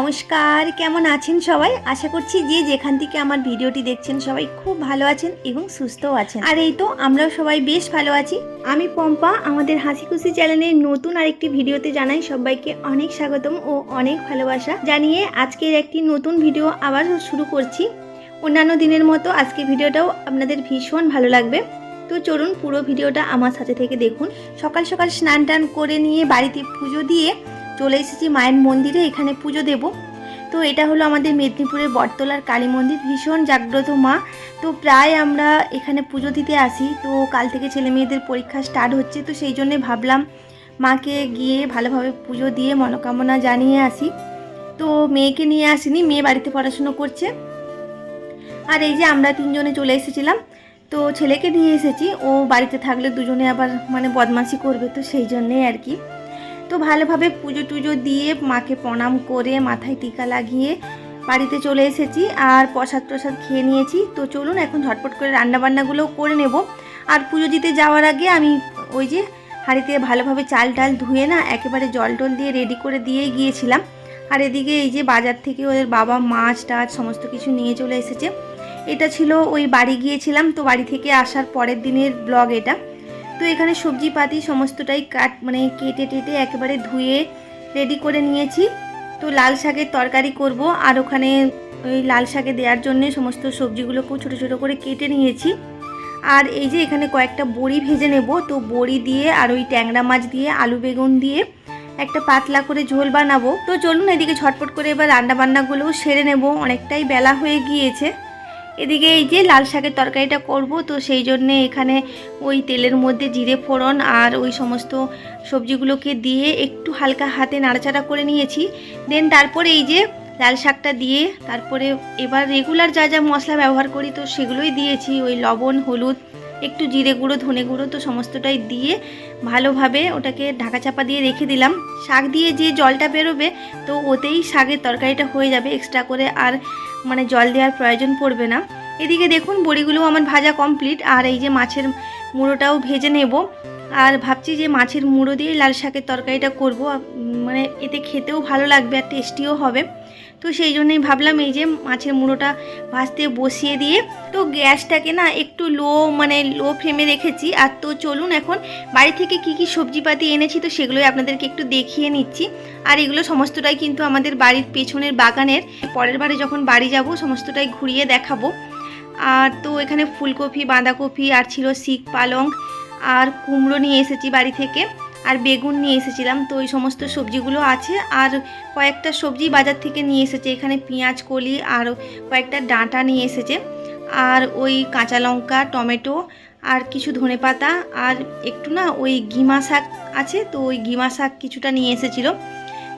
নমস্কার, কেমন আছেন সবাই? আশা করছি যে যেখান থেকে আমার ভিডিওটি দেখছেন সবাই খুব ভালো আছেন এবং সুস্থও আছেন। আর এই তো আমরাও সবাই বেশ ভালো আছি। আমি পম্পা, আমাদের হাসি খুশি চ্যানেলের নতুন আরেকটি ভিডিওতে জানাই সবাইকে অনেক স্বাগতম ও অনেক ভালোবাসা জানিয়ে আজকের একটি নতুন ভিডিও আবার শুরু করছি। অন্যান্য দিনের মতো আজকে ভিডিওটাও আপনাদের ভীষণ ভালো লাগবে। তো চলুন পুরো ভিডিওটা আমার সাথে থেকে দেখুন। সকাল সকাল স্নান টান করে নিয়ে বাড়িতে পুজো দিয়ে চলে এসেছি মায়ের মন্দিরে, এখানে পুজো দেব। তো এটা হলো আমাদের মেদিনীপুরের বটতলার কালী মন্দির, ভীষণ জাগ্রত মা। তো প্রায় আমরা এখানে পুজো দিতে আসি। তো কাল থেকে ছেলে মেয়েদের পরীক্ষা স্টার্ট হচ্ছে, তো সেই জন্যে ভাবলাম মাকে গিয়ে ভালোভাবে পুজো দিয়ে মনোকামনা জানিয়ে আসি। তো মেয়েকে নিয়ে আসিনি, মেয়ে বাড়িতে পড়াশুনো করছে। আর এই যে আমরা তিনজনে চলে এসেছিলাম। তো ছেলেকে নিয়ে এসেছি, ও বাড়িতে থাকলে দুজনে আবার বদমাশি করবে, তো সেই জন্যেই আর কি। তো ভালোভাবে পুজো টুজো দিয়ে মাকে প্রণাম করে মাথায় টিকা লাগিয়ে বাড়িতে চলে এসেছি আর প্রসাদ টসাদ খেয়ে নিয়েছি। তো চলুন এখন ঝটপট করে রান্নাবান্নাগুলোও করে নেব। আর পুজো দিতে যাওয়ার আগে আমি ওই যে হাঁড়িতে ভালোভাবে চাল টাল ধুয়ে একেবারে জল টল দিয়ে রেডি করে দিয়েই গিয়েছিলাম। আর এদিকে এই যে বাজার থেকে ওদের বাবা মাছ টাছ সমস্ত কিছু নিয়ে চলে এসেছে। এটা ছিল ওই বাড়ি গিয়েছিলাম, তো বাড়ি থেকে আসার পরের দিনের ব্লগ এটা। তো এখানে সবজি পাতি সমস্তটাই কেটে টেটে একেবারে ধুয়ে রেডি করে নিয়েছি। তো লাল শাকের তরকারি করব, আর ওখানে ওই লাল শাকে দেওয়ার জন্য সমস্ত সবজিগুলোকেও ছোটো ছোটো করে কেটে নিয়েছি। আর এই যে এখানে কয়েকটা বড়ি ভেজে নেব। তো বড়ি দিয়ে আর ওই ট্যাংরা মাছ দিয়ে আলু বেগুন দিয়ে একটা পাতলা করে ঝোল বানাবো। তো চলুন এদিকে ঝটপট করে এবার রান্নাবান্নাগুলোও সেরে নেব, অনেকটাই বেলা হয়ে গিয়েছে। এদিকে এই যে লাল শাকের তরকারিটা করব, তো সেই জন্যে এখানে ওই তেলের মধ্যে জিরে ফোড়ন আর ওই সমস্ত সবজিগুলোকে দিয়ে একটু হালকা হাতে নাড়াচাড়া করে নিয়েছি। দেন তারপরে এই যে লাল শাকটা দিয়ে তারপরে এবার রেগুলার যা যা মশলা ব্যবহার করি তো সেগুলোই দিয়েছি, ওই লবণ হলুদ একটু জিরে গুঁড়ো ধনে গুঁড়ো তো সমস্তটাই দিয়ে ভালোভাবে ওটাকে ঢাকা চাপা দিয়ে রেখে দিলাম। শাক দিয়ে যে জলটা বেরোবে তো ওতেই শাকের তরকারিটা হয়ে যাবে, এক্সট্রা করে আর জল দেওয়ার প্রয়োজন পড়বে না। এদিকে দেখুন বড়িগুলো আমার ভাজা কমপ্লিট, আর এই যে মাছের মুড়োটাও ভেজে নেব। আর ভাবছি যে মাছের মুড়ো দিয়ে লাল শাকের তরকারিটা করব, এতে খেতেও ভালো লাগবে আর টেস্টিও হবে। তো সেই জন্যই ভাবলাম এই যে মাছের মুড়োটা ভাজতে বসিয়ে দিয়ে তো গ্যাসটাকে একটু লো ফ্লেমে রেখেছি। আর তো চলুন এখন বাড়ি থেকে কি কি সবজিপাতি এনেছি তো সেগুলোই আপনাদেরকে একটু দেখিয়ে নিচ্ছি। আর এগুলো সমস্তটাই কিন্তু আমাদের বাড়ির পেছনের বাগানের, পরের বারে যখন বাড়ি যাব সমস্তটাই ঘুরিয়ে দেখাবো। আর তো এখানে ফুলকপি বাঁধাকপি আর ছিল শিক পালং আর কুমড়ো নিয়ে এসেছি বাড়ি থেকে, আর বেগুন নিয়ে এসেছিলাম। তো ওই সমস্ত সবজিগুলো আছে, আর কয়েকটা সবজি বাজার থেকে নিয়ে এসেছে। এখানে পেঁয়াজ কলি আর কয়েকটা ডাঁটা নিয়ে এসেছে, আর ওই কাঁচা লঙ্কা টমেটো আর কিছু ধনেপাতা আর একটু ওই গিমা শাক আছে, তো ওই গিমা শাক কিছুটা নিয়ে এসেছিলো।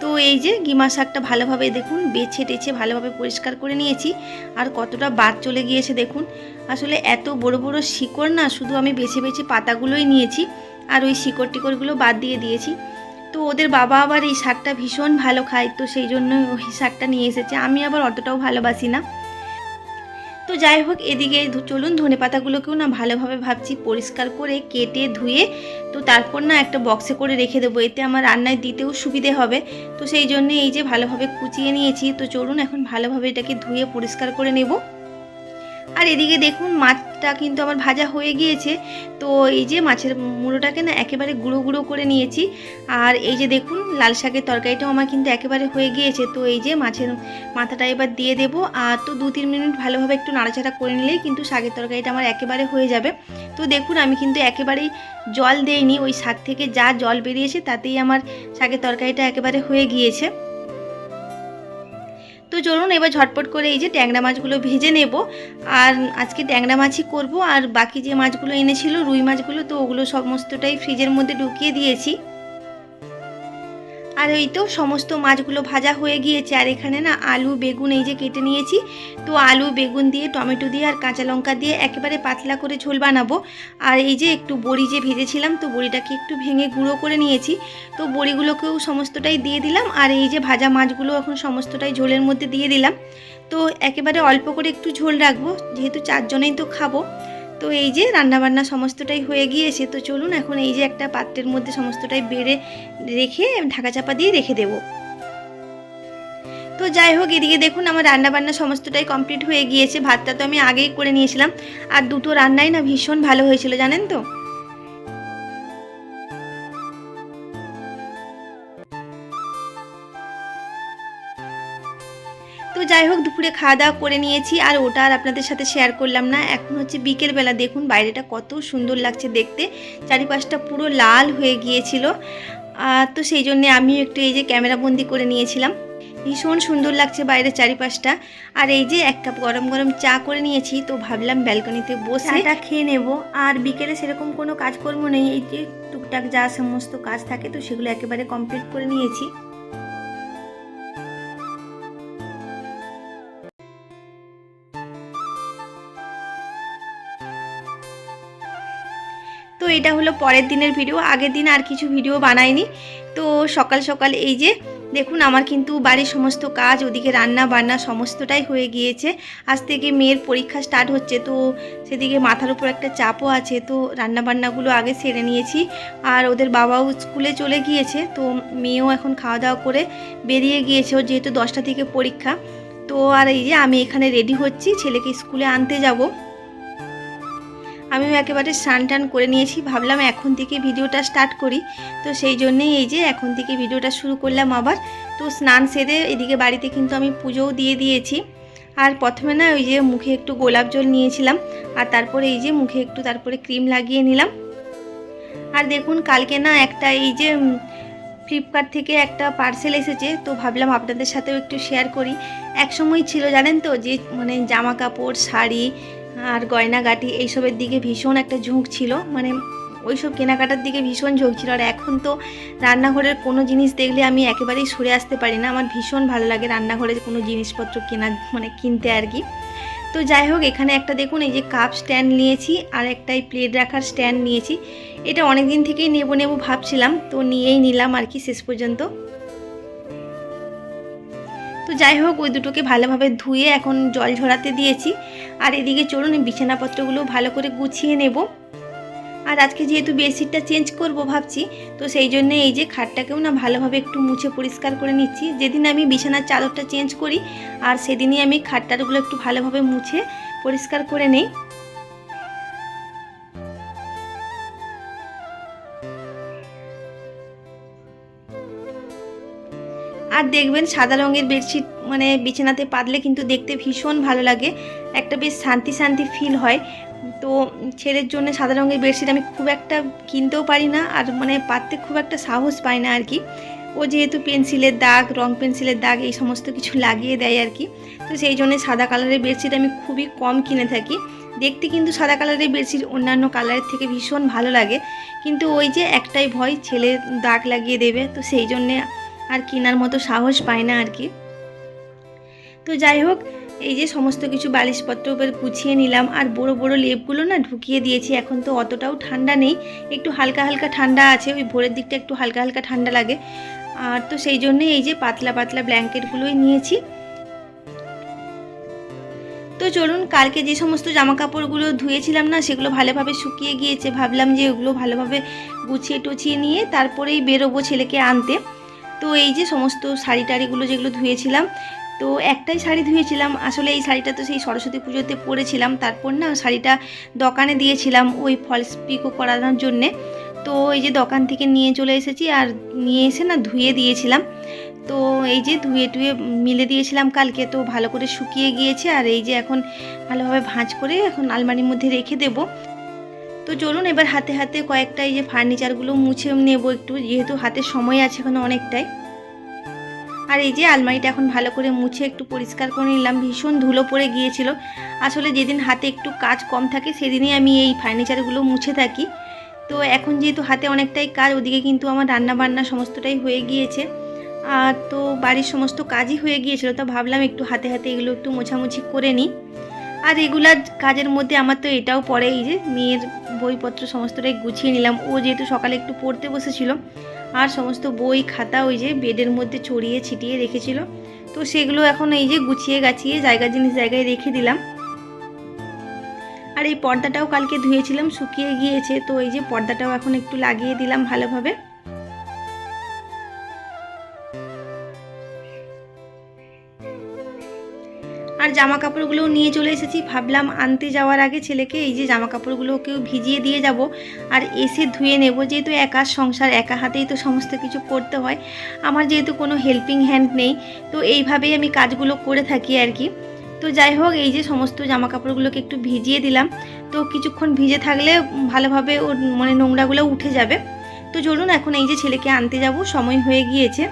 তো এই যে গিমা শাকটা ভালোভাবে দেখুন বেছে টেছে ভালোভাবে পরিষ্কার করে নিয়েছি। আর কতটা বাদ চলে গিয়েছে দেখুন, আসলে এত বড় বড় শিকড় শুধু আমি বেছে বেছে পাতাগুলোই নিয়েছি আর ওই শিকড় টিকড়গুলো বাদ দিয়ে দিয়েছি। তো ওদের বাবা আবার এই শাকটা ভীষণ ভালো খায়, তো সেই জন্য ওই শাকটা নিয়ে এসেছে, আমি আবার অতটাও ভালোবাসি না। তো যাই হোক এদিকে চলুন ধনেপাতাগুলোকেও ভালোভাবে ভাবছি পরিষ্কার করে কেটে ধুয়ে তো তারপর একটা বক্সে করে রেখে দেবো, এতে আমার রান্নায় দিতেও সুবিধে হবে। তো সেই জন্যে এই যে ভালোভাবে কুচিয়ে নিয়েছি। তো চলুন এখন ভালোভাবে এটাকে ধুয়ে পরিষ্কার করে নেব। আর এদিকে দেখুন মাছটা কিন্তু আমার ভাজা হয়ে গিয়েছে। তো এই যে মাছের মুড়োটাকে একেবারে গুঁড়ো গুঁড়ো করে নিয়েছি। আর এই যে দেখুন লাল শাকের তরকারিটাও আমার কিন্তু একেবারে হয়ে গিয়েছে। তো এই যে মাছের মাথাটা এবার দিয়ে দেবো, আর তো 2-3 মিনিট ভালোভাবে একটু নাড়াচাড়া করে নিলেই কিন্তু শাকের তরকারিটা আমার একেবারে হয়ে যাবে। তো দেখুন আমি কিন্তু একেবারেই জল দেইনি, ওই শাক থেকে যা জল বেরিয়েছে তাতেই আমার শাকের তরকারিটা একেবারে হয়ে গিয়েছে। তো চলুন এবার ঝটপট করে এই যে ট্যাংরা মাছগুলো ভেজে নেব। আর আজকে ট্যাংরা মাছই করব, আর বাকি যে মাছগুলো এনেছিল রুই মাছগুলো তো ওগুলো সমস্তটাই ফ্রিজের মধ্যে ঢুকিয়ে দিয়েছি। আর এই তো সমস্ত মাছগুলো ভাজা হয়ে গিয়েছে। আর এখানে আলু বেগুন এই যে কেটে নিয়েছি, তো আলু বেগুন দিয়ে টমেটো দিয়ে আর কাঁচা লঙ্কা দিয়ে একেবারে পাতলা করে ঝোল বানাবো। আর এই যে একটু বড়ি যে ভেজেছিলাম তো বড়িটাকে একটু ভেঙে গুঁড়ো করে নিয়েছি, তো বড়িগুলোকেও সমস্তটাই দিয়ে দিলাম। আর এই যে ভাজা মাছগুলো এখন সমস্তটাই ঝোলের মধ্যে দিয়ে দিলাম। তো একেবারে অল্প করে একটু ঝোল রাখবো, যেহেতু 4 জনেই তো খাবো। তো এই যে রান্নাবান্না সমস্তটাই হয়ে গিয়েছে। তো চলুন এখন এই যে একটা পাত্রের মধ্যে সমস্তটাই বেড়ে রেখে ঢাকা চাপা দিয়ে রেখে দেব। তো তো যাই হোক, এদিকে দেখুন আমার রান্না বান্না সমস্তটাই কমপ্লিট হয়ে গিয়েছে। ভাতটা তো আমি আগেই করে নিয়েছিলাম, আর দুটো রান্নাই না ভীষণ ভালো হয়েছিল জানেন তো। তো যাই হোক, দুপুরে খাওয়া দাওয়া করে নিয়েছি, আর ওটা আর আপনাদের সাথে শেয়ার করলাম না। এখন হচ্ছে বিকেলবেলা, দেখুন বাইরেটা কত সুন্দর লাগছে দেখতে, চারিপাশটা পুরো লাল হয়ে গিয়েছিল। তো সেই জন্যে আমিও একটু এই যে ক্যামেরা বন্দি করে নিয়েছিলাম। ভীষণ সুন্দর লাগছে বাইরের চারিপাশটা। আর এই যে এক কাপ গরম গরম চা করে নিয়েছি, তো ভাবলাম ব্যালকনিতে বসে চাটা খেয়ে নেব। আর বিকেলে সেরকম কোনো কাজকর্ম নেই, এই যে টুকটাক যা সমস্ত কাজ থাকে তো সেগুলো একেবারে কমপ্লিট করে নিয়েছি। তো এটা হলো পরের দিনের ভিডিও, আগের দিন আর কিছু ভিডিও বানাইনি। তো সকাল সকাল এই যে দেখুন আমার কিন্তু বাড়ির সমস্ত কাজ, ওদিকে রান্না বান্না সমস্তটাই হয়ে গিয়েছে। আজ থেকে মেয়ের পরীক্ষা স্টার্ট হচ্ছে, তো সেদিকে মাথার উপর একটা চাপও আছে, তো রান্না বান্নাগুলো আগে সেরে নিয়েছি। আর ওদের বাবাও স্কুলে চলে গিয়েছে, তো মেয়েও এখন খাওয়া দাওয়া করে বেরিয়ে গিয়েছে, ওর যেহেতু 10টা থেকে পরীক্ষা। তো আর এই যে আমি এখানে রেডি হচ্ছি, ছেলেকে স্কুলে আনতে যাব। আমিও একেবারে স্নান টান করে নিয়েছি, ভাবলাম এখন থেকে ভিডিওটা স্টার্ট করি। তো সেই জন্যেই এই যে এখন থেকে ভিডিওটা শুরু করলাম আবার। তো স্নান সেরে এদিকে বাড়িতে কিন্তু আমি পুজোও দিয়ে দিয়েছি। আর প্রথমে না ওই যে মুখে একটু গোলাপ জল নিয়েছিলাম, আর তারপরে এই যে মুখে একটু তারপরে ক্রিম লাগিয়ে নিলাম। আর দেখুন কালকে না একটা এই যে ফ্লিপকার্ট থেকে একটা পার্সেল এসেছে, তো ভাবলাম আপনাদের সাথেও একটু শেয়ার করি। এক সময় ছিল জানেন তো যে মানে জামা কাপড়, শাড়ি আর গয়নাগাটি এইসবের দিকে ভীষণ একটা ঝোঁক ছিল, মানে ওইসব কেনাকাটার দিকে ভীষণ ঝোঁক ছিল। আর এখন তো রান্নাঘরের কোনো জিনিস দেখলে আমি একেবারেই সরে আসতে পারি না, আমার ভীষণ ভালো লাগে রান্নাঘরের কোনো জিনিসপত্র কেনা, মানে কিনতে আর কি। তো যাই হোক, এখানে একটা দেখুন এই যে কাপ স্ট্যান্ড নিয়েছি, আর একটাই প্লেট রাখার স্ট্যান্ড নিয়েছি। এটা অনেক দিন থেকেই নেব ভাবছিলাম, তো নিয়েই নিলাম আর কি শেষ পর্যন্ত। তো যাই হোক, ওই দুটোকে ভালোভাবে ধুয়ে এখন জল ঝরাতে দিয়েছি। আর এদিকে চলুন বিছানাপত্রগুলো ভালো করে গুছিয়ে নেব। আর আজকে যেহেতু বেডশিটটা চেঞ্জ করব ভাবছি, তো সেই জন্য এই যে খাটটাকেও না ভালোভাবে একটু মুছে পরিষ্কার করে নিচ্ছি। যেদিন আমি বিছানার চাদরটা চেঞ্জ করি, আর সেদিনই আমি খাটটাগুলো একটু ভালোভাবে মুছে পরিষ্কার করে নেই। আর দেখবেন সাদা রঙের বেডশিট মানে বিছানাতে পাতলে কিন্তু দেখতে ভীষণ ভালো লাগে, একটা বেশ শান্তি শান্তি ফিল হয়। তো ছেলের জন্য সাদা রঙের বেডশিট আমি খুব একটা কিনতেও পারি না, আর মানে পাততে খুব একটা সাহস পাই না আর কি। ও যেহেতু পেন্সিলের দাগ, রং পেন্সিলের দাগ এই সমস্ত কিছু লাগিয়ে দেয় আর কি। তো সেই জন্য সাদা কালারের বেডশিট আমি খুবই কম কিনে থাকি। দেখতে কিন্তু সাদা কালারের বেডশিট অন্যান্য কালারের থেকে ভীষণ ভালো লাগে, কিন্তু ওই যে একটাই ভয়, ছেলে দাগ লাগিয়ে দেবে, তো সেই জন্যে আর কেনার মতো সাহস পায় না আর কি। তো যাই হোক, এই যে সমস্ত কিছু বালিশপত্র উপর গুছিয়ে নিলাম। আর বড় বড় লেপগুলো না ঢুকিয়ে দিয়েছি, এখন তো অতটাও ঠান্ডা নেই, একটু হালকা হালকা ঠান্ডা আছে, ওই ভোরের দিকটা একটু হালকা হালকা ঠান্ডা লাগে। আর তো সেই জন্যে এই যে পাতলা পাতলা ব্ল্যাঙ্কেটগুলোই নিয়েছি। তো চলুন, কালকে যে সমস্ত জামা কাপড়গুলো ধুয়েছিলাম না সেগুলো ভালোভাবে শুকিয়ে গিয়েছে, ভাবলাম যে ওগুলো ভালোভাবে গুছিয়ে টুছিয়ে নিয়ে তারপরেই বেরোবো ছেলেকে আনতে। তো এই যে সমস্ত শাড়ি টাড়িগুলো যেগুলো ধুয়েছিলাম, তো একটাই শাড়ি ধুয়েছিলাম, আসলে এই শাড়িটা তো সেই সরস্বতী পুজোতে পরেছিলাম, তারপর না শাড়িটা দোকানে দিয়েছিলাম ওই ফলস পিকো করানোর জন্যে। তো এই যে দোকান থেকে নিয়ে চলে এসেছি, আর নিয়ে এসে না ধুয়ে দিয়েছিলাম। তো এই যে ধুয়ে টুয়ে মিলে দিয়েছিলাম কালকে, তো ভালো করে শুকিয়ে গিয়েছে। আর এই যে এখন ভালোভাবে ভাঁজ করে এখন আলমারির মধ্যে রেখে দেব। তো চলুন এবার হাতে হাতে কয়েকটা এই যে ফার্নিচারগুলো মুছে নেব একটু, যেহেতু হাতে সময় আছে এখন অনেকটাই। আর এই যে আলমারিটা এখন ভালো করে মুছে একটু পরিষ্কার করে নিলাম, ভীষণ ধুলো পড়ে গিয়েছিল। আসলে যেদিন হাতে একটু কাজ কম থাকে সেদিনই আমি এই ফার্নিচারগুলো মুছে থাকি। তো এখন যেহেতু হাতে অনেকটাই কাজ, ওদিকে কিন্তু আমার রান্না বান্না সমস্তটাই হয়ে গিয়েছে, আর তো বাড়ির সমস্ত কাজই হয়ে গিয়েছিল, তো ভাবলাম একটু হাতে হাতে এগুলো একটু মোছামুছি করে নিই। আর এগুলার কাজের মধ্যে আমার তো এটাও পড়ে, এই যে মেয়ের বইপত্র সমস্তটাই গুছিয়ে নিলাম। ও যেহেতু সকালে একটু পড়তে বসেছিল, আর সমস্ত বই খাতা ওই যে বেডের মধ্যে ছড়িয়ে ছিটিয়ে রেখেছিল, তো সেগুলো এখন এই যে গুছিয়ে গাছিয়ে জায়গা জিনিস জায়গায় রেখে দিলাম। আর এই পর্দাটাও কালকে ধুয়েছিলাম, শুকিয়ে গিয়েছে, তো এই যে পর্দাটাও এখন একটু লাগিয়ে দিলাম ভালোভাবে। জামা কাপড়গুলো নিয়ে চলে এসেছি, ভাবলাম আনতে যাওয়ার আগে ছেলেকে এই যে জামা কাপড়গুলোকেও ভিজিয়ে দিয়ে যাব আর এসে ধুয়ে নেব, যেহেতু একা সংসার, একা হাতেই তো সমস্ত কিছু করতে হয়। আমার যেহেতু কোনো হেল্পিং হ্যান্ড নেই, তো এইভাবেই আমি কাজগুলো করে থাকি আর কি। তো যাই হোক, এই যে সমস্ত জামা কাপড়গুলোকে একটু ভিজিয়ে দিলাম, তো কিছুক্ষণ ভিজে থাকলে ভালোভাবে ওর মানে নোংরাগুলো উঠে যাবে। তো চলুন এখন এই যে ছেলেকে আনতে যাব, সময় হয়ে গিয়েছে।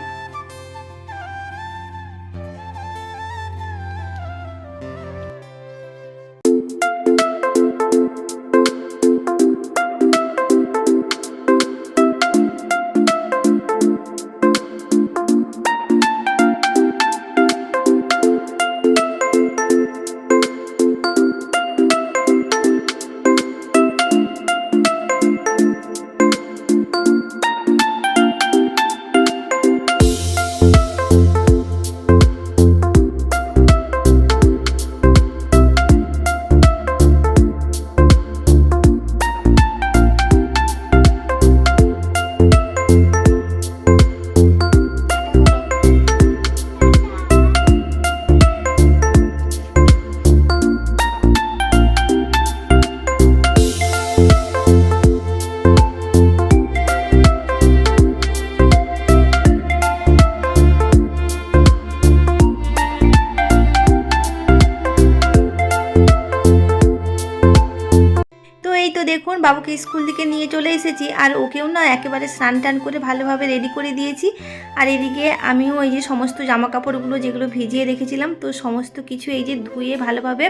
তো দেখুন, বাবুকে স্কুল থেকে নিয়ে চলে এসেছি আর ওকেও না একেবারে স্নান টান করে ভালোভাবে রেডি করে দিয়েছি। আর এদিকে আমিও এই যে সমস্ত জামা কাপড়গুলো যেগুলো ভিজিয়ে রেখেছিলাম, তো সমস্ত কিছু এই যে ধুয়ে ভালোভাবে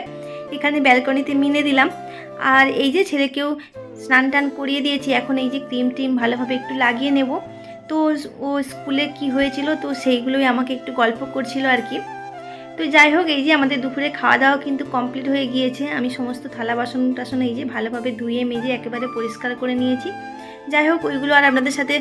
এখানে ব্যালকনিতে মিলে দিলাম। আর এই যে ছেলেকেও স্নান টান করিয়ে দিয়েছি, এখন এই যে ক্রিম টিম ভালোভাবে একটু লাগিয়ে নেব। তো ও স্কুলে কি হয়েছিল তো সেইগুলোই আমাকে একটু গল্প করছিল আর কি। তো যাই হোক, এই যে আমাদের দুপুরে খাওয়া দাওয়া কিন্তু কমপ্লিট হয়ে গিয়েছে। আমি সমস্ত থালা বাসন টাসন এই যে ভালোভাবে ধুয়ে মেজে একেবারে পরিষ্কার করে নিয়েছি। যাই হোক, ওইগুলো আর আপনাদের সাথে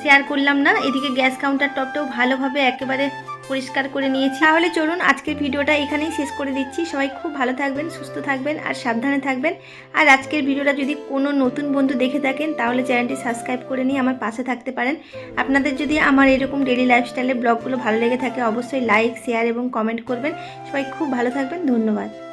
শেয়ার করলাম না। এদিকে গ্যাস কাউন্টার টপটাও ভালোভাবে একেবারে পরিষ্কার করে নিয়েছি। তাহলে চলুন আজকের ভিডিওটা এখানেই শেষ করে দিচ্ছি। সবাই খুব ভালো থাকবেন, সুস্থ থাকবেন আর সাবধানে থাকবেন। আর আজকের ভিডিওটা যদি কোনো নতুন বন্ধু দেখে থাকেন তাহলে চ্যানেলটি সাবস্ক্রাইব করে নিয়ে আমার পাশে থাকতে পারেন। আপনাদের যদি আমার এরকম ডেইলি লাইফস্টাইলের ব্লগগুলো ভালো লেগে থাকে অবশ্যই লাইক, শেয়ার এবং কমেন্ট করবেন। সবাই খুব ভালো থাকবেন, ধন্যবাদ।